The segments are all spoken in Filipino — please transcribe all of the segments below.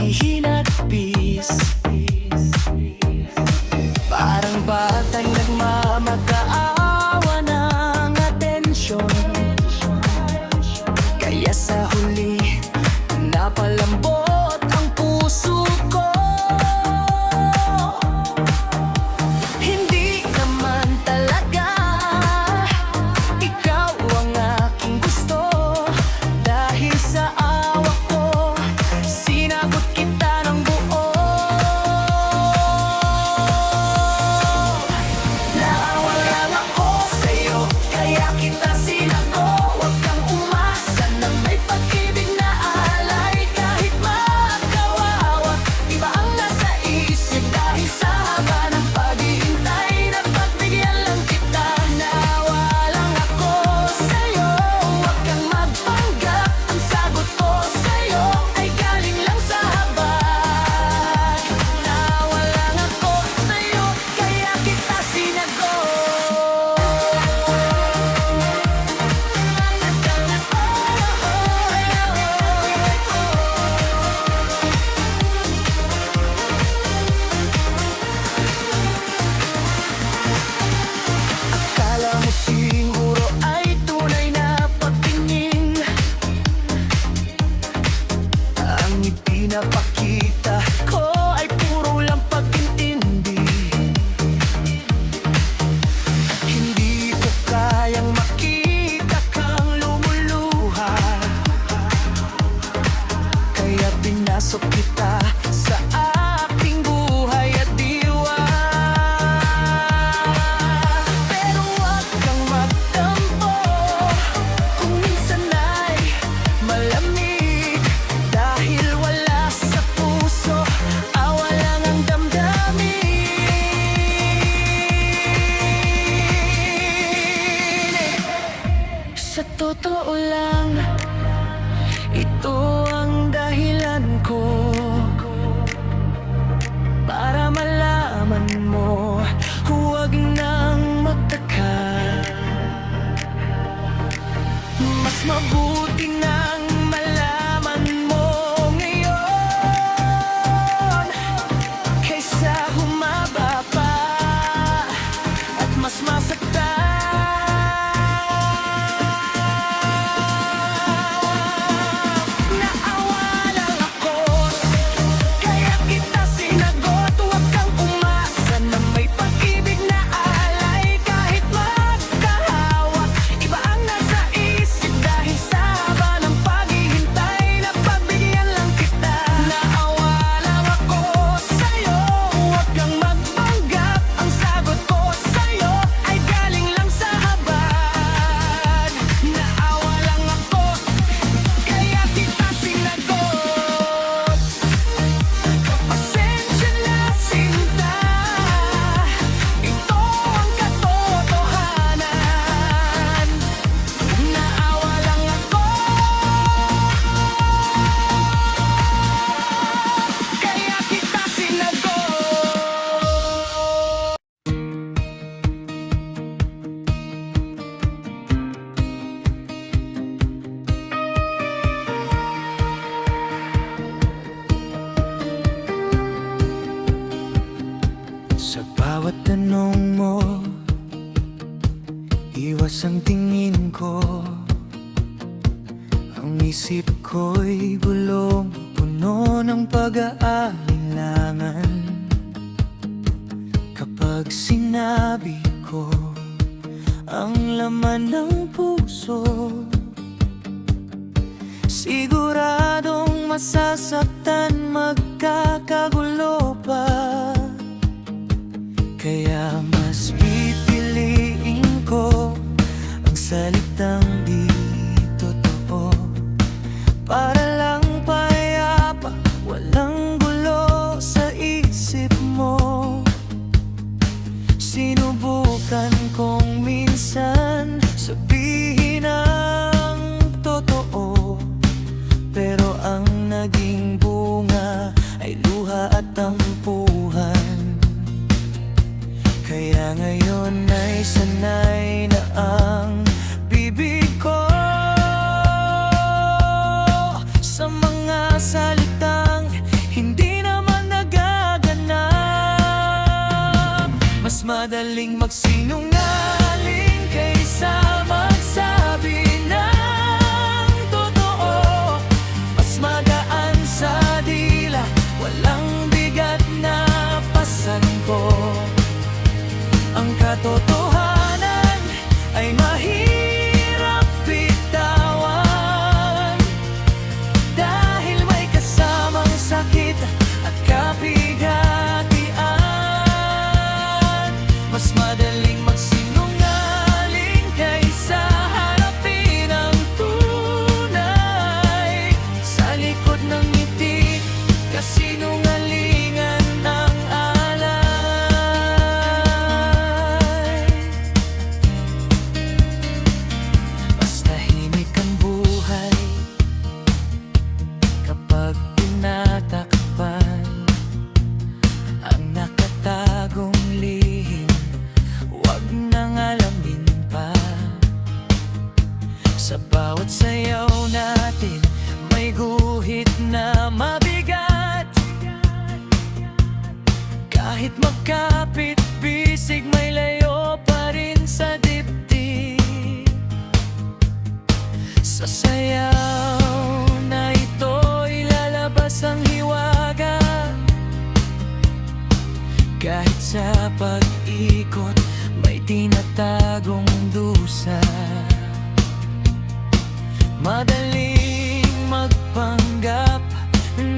may hinagpis. Parang batang nagmamakaawa ng atensyon. Kaya sa huli, napalambot ang puso ko. Hindi naman talaga ikaw ang aking gusto. Dahil sa awa ko, sinagot kita ng buo. Naawa lang ako sa'yo, kaya kita sinagot. Huwag kang umasa na may pag-ibig na alay. Kahit magkawawa, iba ang nasa isip. Dahil sa haba ng paghihintay, napagbigyan lang kita. Naawa lang ako sa'yo, huwag kang magpanggap. Ang sagot ko sa'yo ay galing lang sa habag. Naawa lang ako sa'yo, kaya kita sinagot. Akala mo siguro ay tunay na pagtingin ang ipinapakita ko ay puro lang pag-intindi. Hindi ko kayang makita kang lumuluha, kaya pinasok kita sa aking buhay at diwa. Pero huwag kang magtampo kung minsan ay malamig. Dahil wala sa puso, awa lang ang damdamin. Sa totoo lang, ito ang dahilan ko para malaman mo, huwag nang magtaka. Mas mabuti nang malaman mo ngayon kaysa humaba pa at mas masaktan. Naawa lang ako, kaya kita sinagot. Huwag kang umasa na may pag-ibig na alay. Kahit magkahawak, iba ang nasa isip. Dahil sa haba ng paghihintay, napagbigyan lang kita. Naawa lang ako sa'yo, huwag kang magpanggap. Ang sagot ko sa'yo ay galing lang sa habag. Naawa lang ako, kaya kita sinagot. Pasensya na sinta, ito ang katotohanan. Naawa lang ako, kaya kita sinagot. Sa bawat tanong mo, iwas ang tingin ko. Ang isip ko'y bulong puno ng pag-aalinlangan. Kapag sinabi ko ang laman ng puso, siguradong masasaktan, magkakagulo pa. Kaya mas pipiliin ko ang salitang di totoo, para lang payapa, walang gulo sa isip mo. Sinubukan kong minsan sabihin ang totoo, pero ang naging bunga ay luha madaling magsinungaling kaysa magsabi ng totoo. Mas magaan sa dila, walang bigat na pasan ko. Ang katotohanan ay mahirap bitawan, dahil may kasamang sakit at kapighatian. Mas madaling magsinungaling kaysa harapin ang tunay. Sa likod ng ngiti, kasinungalingan ang alay. Mas tahimik ang buhay kapag tinatakpan ang nakatagong lihim. Huwag nang alamin pa. Sa bawat sayaw natin, may guhit na mabigat. Kahit magkapit-bisig, may layo pa rin sa dibdib. Sa sayaw na ito, ilalabas ang hiwaga. Kahit sa pag-ikot, may tinatagong dusa. Madaling magpanggap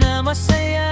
na masaya